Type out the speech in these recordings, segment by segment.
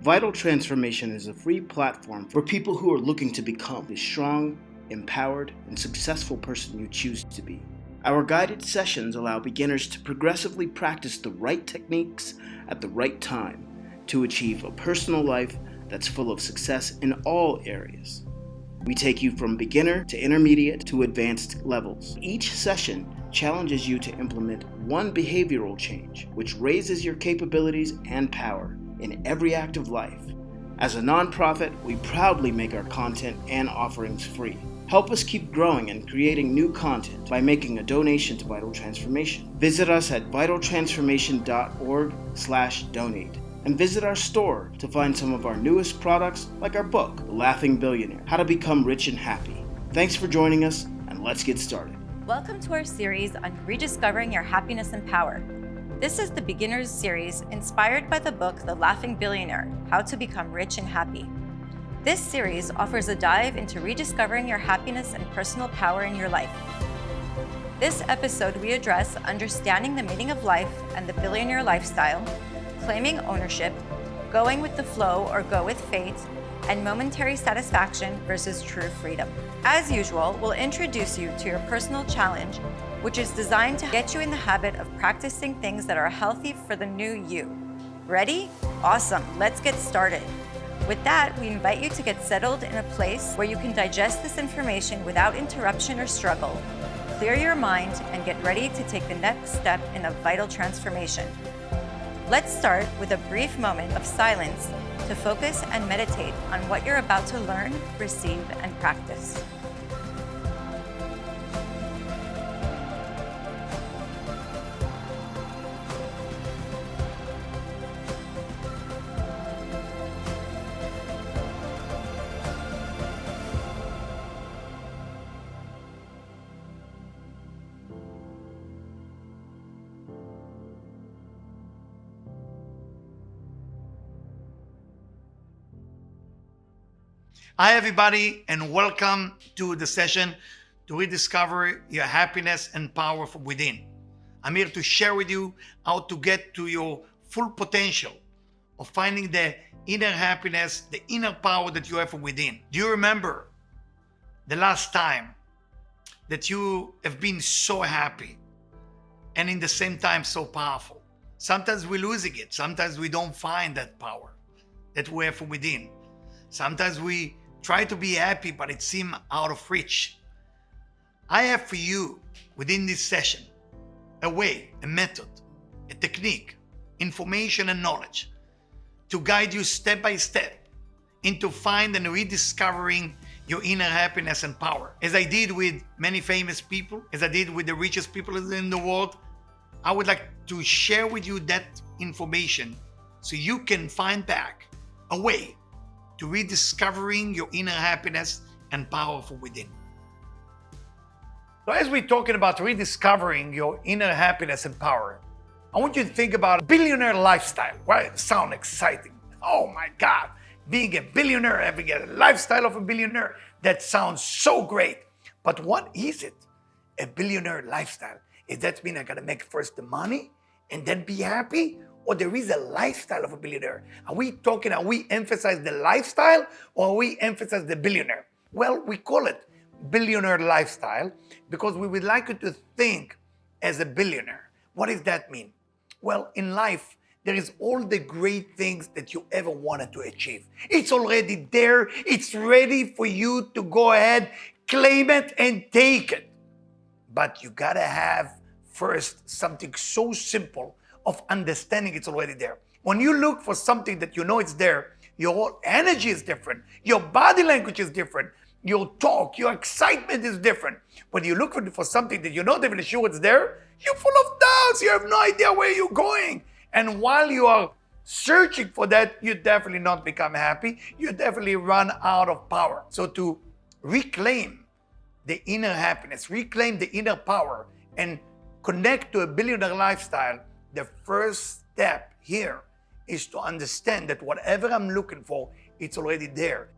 Vital Transformation is a free platform for people who are looking to become the strong, empowered, and successful person you choose to be. Our guided sessions allow beginners to progressively practice the right techniques at the right time to achieve a personal life that's full of success in all areas. We take you from beginner to intermediate to advanced levels. Each session challenges you to implement one behavioral change, which raises your capabilities and power in every act of life. As a nonprofit, we proudly make our content and offerings free. Help us keep growing and creating new content by making a donation to Vital Transformation. Visit us at vitaltransformation.org/donate and visit our store to find some of our newest products like our book, Laughing Billionaire, How to Become Rich and Happy. Thanks for joining us, and let's get started. Welcome to our series on Rediscovering Your Happiness Power. This is the Beginners series inspired by the book, The Laughing Billionaire, How to Become Rich and Happy. This series offers a dive into rediscovering your happiness and personal power in your life. This episode, we address understanding the meaning of life and the billionaire lifestyle, claiming ownership, going with the flow or go with fate, and momentary satisfaction versus true freedom. As usual, we'll introduce you to your personal challenge, which is designed to get you in the habit of practicing things that are healthy for the new you. Ready? Awesome, let's get started. With that, we invite you to get settled in a place where you can digest this information without interruption or struggle, clear your mind, and get ready to take the next step in a vital transformation. Let's start with a brief moment of silence to focus and meditate on what you're about to learn, receive, and practice. Hi, everybody, and welcome to the session to rediscover your happiness and power from within. I'm here to share with you how to get to your full potential of finding the inner happiness, the inner power that you have from within. Do you remember the last time that you have been so happy and in the same time so powerful? Sometimes we're losing it. Sometimes we don't find that power that we have from within. Sometimes we try to be happy, but it seems out of reach. I have for you within this session a way, a method, a technique, information and knowledge to guide you step by step into find and rediscovering your inner happiness and power. As I did with many famous people, as I did with the richest people in the world, I would like to share with you that information so you can find back a way to rediscovering your inner happiness and power from within. So as we're talking about rediscovering your inner happiness and power, I want you to think about a billionaire lifestyle. Right? Sound exciting. Oh my God, being a billionaire, having a lifestyle of a billionaire, that sounds so great. But what is it? A billionaire lifestyle? Does that mean I gotta make first the money and then be happy? Or there is a lifestyle of a billionaire? Are we emphasize the lifestyle or we emphasize the billionaire? Well, we call it billionaire lifestyle because we would like you to think as a billionaire. What does that mean? Well, in life, there is all the great things that you ever wanted to achieve. It's already there. It's ready for you to go ahead, claim it and take it. But you gotta have first something so simple of understanding it's already there. When you look for something that you know it's there, your whole energy is different. Your body language is different. Your talk, your excitement is different. When you look for something that you're not even sure it's there, you're full of doubts. You have no idea where you're going. And while you are searching for that, you definitely not become happy. You definitely run out of power. So to reclaim the inner happiness, reclaim the inner power, and connect to a billionaire lifestyle, the first step here is to understand that whatever I'm looking for, it's already there.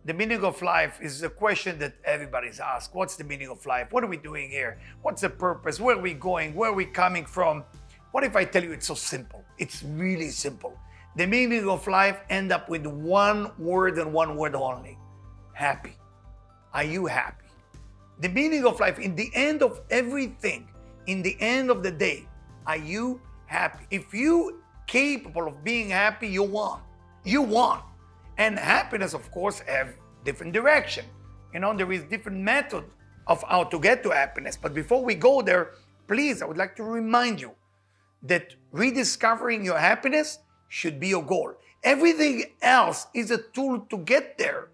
The meaning of life is a question that everybody's asked. What's the meaning of life? What are we doing here? What's the purpose? Where are we going? Where are we coming from? What if I tell you it's so simple? It's really simple. The meaning of life end up with one word and one word only. Happy. Are you happy? The meaning of life, in the end of everything, in the end of the day, are you happy? If you capable of being happy, you won. You won. And happiness, of course, have different direction. There is different method of how to get to happiness. But before we go there, please, I would like to remind you that rediscovering your happiness should be your goal. Everything else is a tool to get there,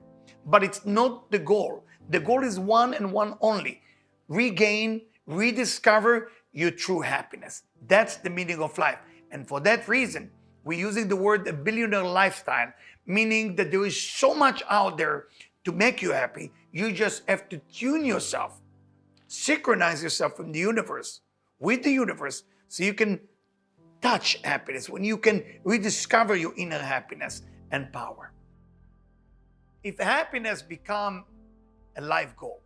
but it's not the goal. The goal is one and one only. Regain, rediscover your true happiness. That's the meaning of life. And for that reason, we're using the word a billionaire lifestyle, meaning that there is so much out there to make you happy. You just have to tune yourself, synchronize yourself with the universe, so you can touch happiness, when you can rediscover your inner happiness and power. If happiness become a life goal,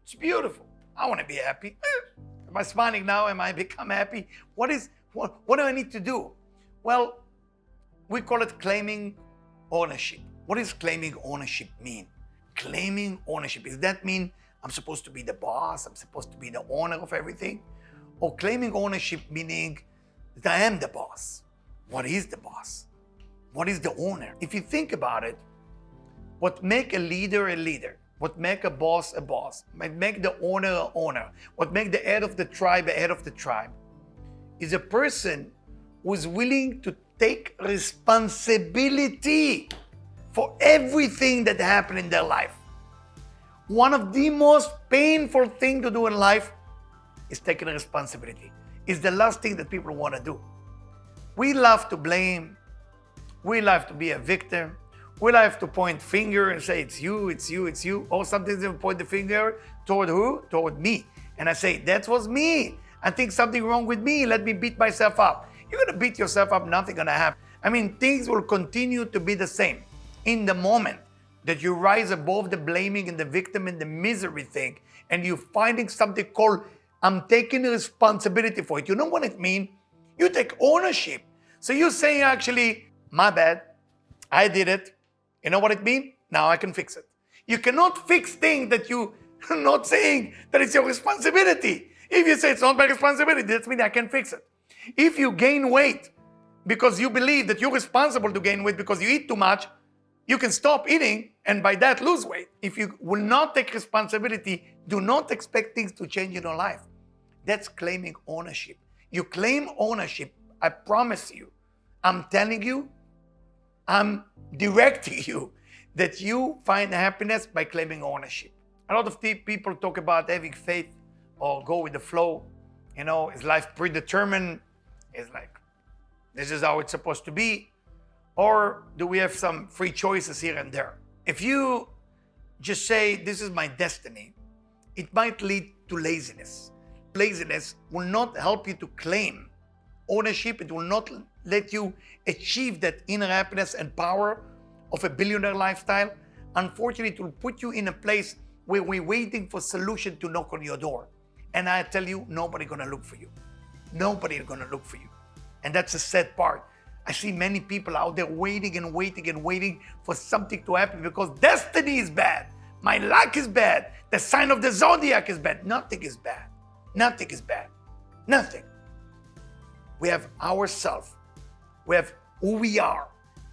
it's beautiful. I want to be happy. Am I smiling now? Am I become happy? What do I need to do? Well, we call it claiming ownership. What does claiming ownership mean? Claiming ownership, does that mean I'm supposed to be the boss? I'm supposed to be the owner of everything? Or claiming ownership meaning that I am the boss? What is the boss? What is the owner? If you think about it, what make a leader, what make a boss, what make the owner, what make the head of the tribe, is a person who is willing to take responsibility for everything that happened in their life. One of the most painful things to do in life is taking responsibility. It's the last thing that people want to do. We love to blame. We love to be a victim. We love to point finger and say, it's you. Or sometimes they point the finger toward who? Toward me. And I say, that was me. I think something wrong with me. Let me beat myself up. You're going to beat yourself up, nothing going to happen. Things will continue to be the same. In the moment that you rise above the blaming and the victim and the misery thing, and you're finding something called, I'm taking responsibility for it. You know what it means? You take ownership. So you're saying, actually, my bad, I did it. You know what it means? Now I can fix it. You cannot fix things that you're not saying that it's your responsibility. If you say it's not my responsibility, that means I can fix it. If you gain weight because you believe that you're responsible to gain weight because you eat too much, you can stop eating and by that lose weight. If you will not take responsibility, do not expect things to change in your life. That's claiming ownership. You claim ownership, I promise you, I'm telling you, I'm directing you that you find happiness by claiming ownership. A lot of people talk about having faith or go with the flow. Is life predetermined? It's like, this is how it's supposed to be. Or do we have some free choices here and there? If you just say, this is my destiny, it might lead to laziness. Laziness will not help you to claim ownership. It will not let you achieve that inner happiness and power of a billionaire lifestyle. Unfortunately, it will put you in a place where we're waiting for solution to knock on your door. And I tell you, nobody's gonna look for you. Nobody is gonna look for you. And that's the sad part. I see many people out there waiting for something to happen because destiny is bad. My luck is bad. The sign of the zodiac is bad. Nothing is bad. Nothing is bad. Nothing. We have ourselves. We have who we are.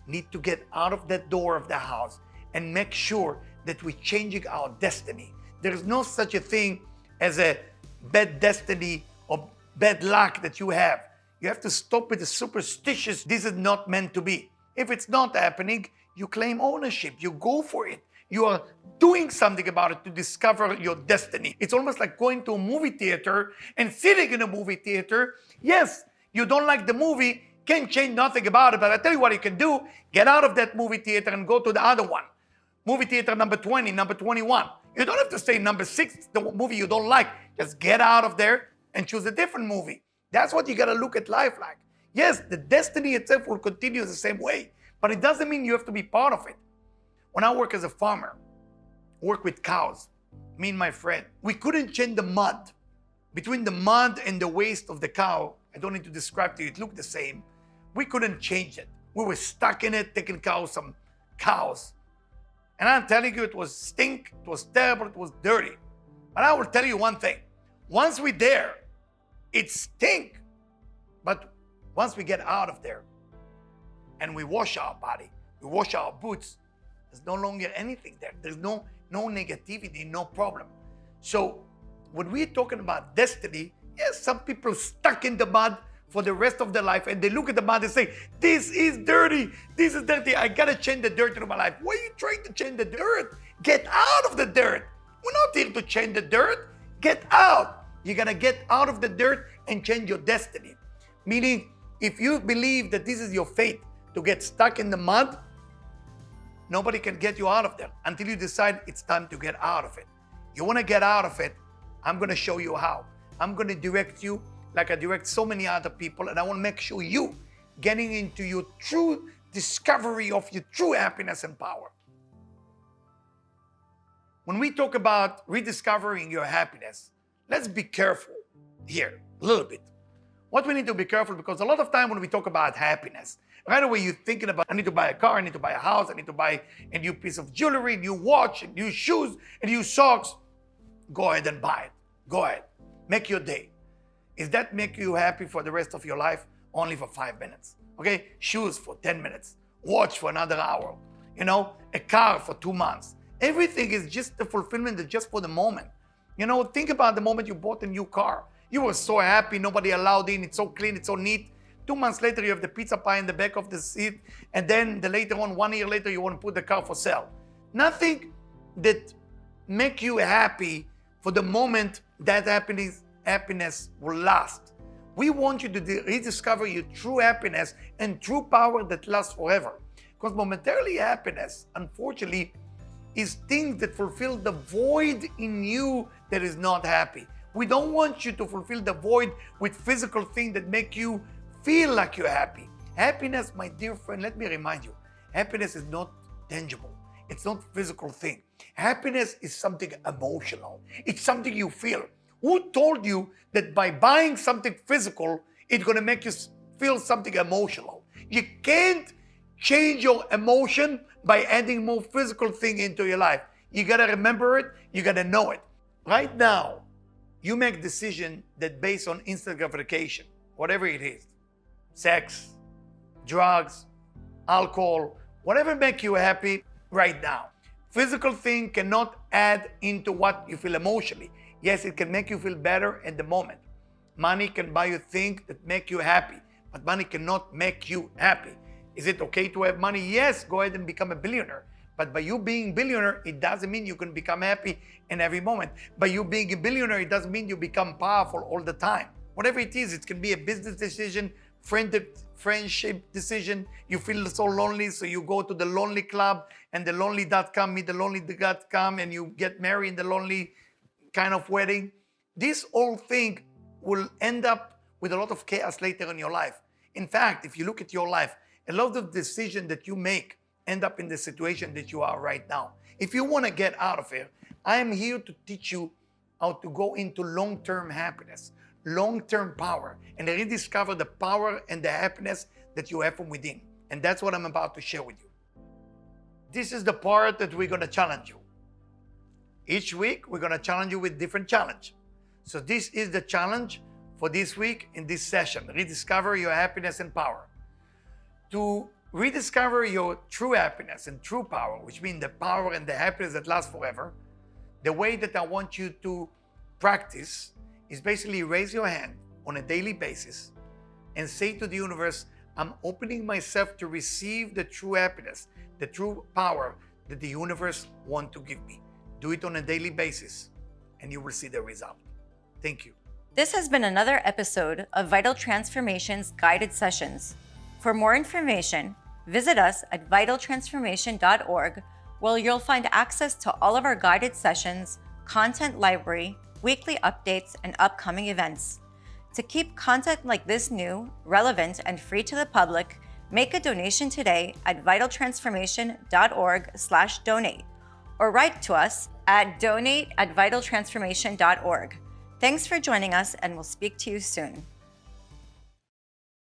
Need to get out of that door of the house and make sure that we're changing our destiny. There is no such a thing as a bad destiny or bad luck that you have. You have to stop with the superstitious, this is not meant to be. If it's not happening, you claim ownership. You go for it. You are doing something about it to discover your destiny. It's almost like going to a movie theater and sitting in a movie theater. Yes, you don't like the movie, can't change nothing about it, but I tell you what you can do. Get out of that movie theater and go to the other one. Movie theater number 20, number 21. You don't have to say number 6, the movie you don't like. Just get out of there and choose a different movie. That's what you got to look at life like. Yes, the destiny itself will continue the same way, but it doesn't mean you have to be part of it. When I work as a farmer, work with cows, me and my friend, we couldn't change the mud. Between the mud and the waste of the cow, I don't need to describe to you. It looked the same. We couldn't change it. We were stuck in it, taking care of some cows. And I'm telling you, it was stink, it was terrible, it was dirty. But I will tell you one thing. Once we're there, it stink. But once we get out of there and we wash our body, we wash our boots, there's no longer anything there. There's no negativity, no problem. So when we're talking about destiny, yes, some people stuck in the mud for the rest of their life, and they look at the mud and say, this is dirty, this is dirty, I gotta change the dirt in my life. Why are you trying to change the dirt? Get out of the dirt. We're not here to change the dirt. Get out. You gotta get out of the dirt and change your destiny. Meaning, if you believe that this is your fate to get stuck in the mud, nobody can get you out of there until you decide it's time to get out of it. You wanna get out of it, I'm gonna show you how. I'm gonna direct you like I direct so many other people, and I want to make sure you getting into your true discovery of your true happiness and power. When we talk about rediscovering your happiness, let's be careful here a little bit. What we need to be careful, because a lot of time when we talk about happiness, right away you're thinking about, I need to buy a car, I need to buy a house, I need to buy a new piece of jewelry, new watch, new shoes, and new socks. Go ahead and buy it. Go ahead. Make your day. Is that make you happy for the rest of your life? Only for 5 minutes. Okay? Shoes for 10 minutes. Watch for another hour. A car for 2 months. Everything is just the fulfillment that's just for the moment. Think about the moment you bought a new car. You were so happy, nobody allowed in, it's so clean, it's so neat. 2 months later, you have the pizza pie in the back of the seat, and then later on, 1 year later, you want to put the car for sale. Nothing that make you happy for the moment that happiness will last. We want you to rediscover your true happiness and true power that lasts forever. Because momentarily happiness, unfortunately, is things that fulfill the void in you that is not happy. We don't want you to fulfill the void with physical things that make you feel like you're happy. Happiness, my dear friend, let me remind you, happiness is not tangible. It's not a physical thing. Happiness is something emotional. It's something you feel. Who told you that by buying something physical, it's going to make you feel something emotional? You can't change your emotion by adding more physical thing into your life. You got to remember it. You got to know it. Right now, you make decision that based on instant gratification, whatever it is, sex, drugs, alcohol, whatever make you happy right now. Physical thing cannot add into what you feel emotionally. Yes, it can make you feel better at the moment. Money can buy you things that make you happy, but money cannot make you happy. Is it okay to have money? Yes, go ahead and become a billionaire. But by you being billionaire, it doesn't mean you can become happy in every moment. By you being a billionaire, it doesn't mean you become powerful all the time. Whatever it is, it can be a business decision, friendship decision. You feel so lonely, so you go to the lonely club and the lonely.com, meet the lonely.com, and you get married in the lonely kind of wedding. This whole thing will end up with a lot of chaos later in your life. In fact, if you look at your life, a lot of decisions that you make end up in the situation that you are right now. If you want to get out of here, I am here to teach you how to go into long-term happiness, long-term power, and rediscover the power and the happiness that you have from within. And that's what I'm about to share with you. This is the part that we're going to challenge you. Each week, we're going to challenge you with different challenge. So this is the challenge for this week in this session. Rediscover your happiness and power. To rediscover your true happiness and true power, which means the power and the happiness that lasts forever, the way that I want you to practice is basically raise your hand on a daily basis and say to the universe, I'm opening myself to receive the true happiness, the true power that the universe wants to give me. Do it on a daily basis and you will see the result. Thank you. This has been another episode of Vital Transformation's Guided Sessions. For more information, visit us at vitaltransformation.org, where you'll find access to all of our guided sessions, content library, weekly updates, and upcoming events. To keep content like this new, relevant, and free to the public, make a donation today at vitaltransformation.org/donate, or write to us at donate@vitaltransformation.org. Thanks for joining us, and we'll speak to you soon.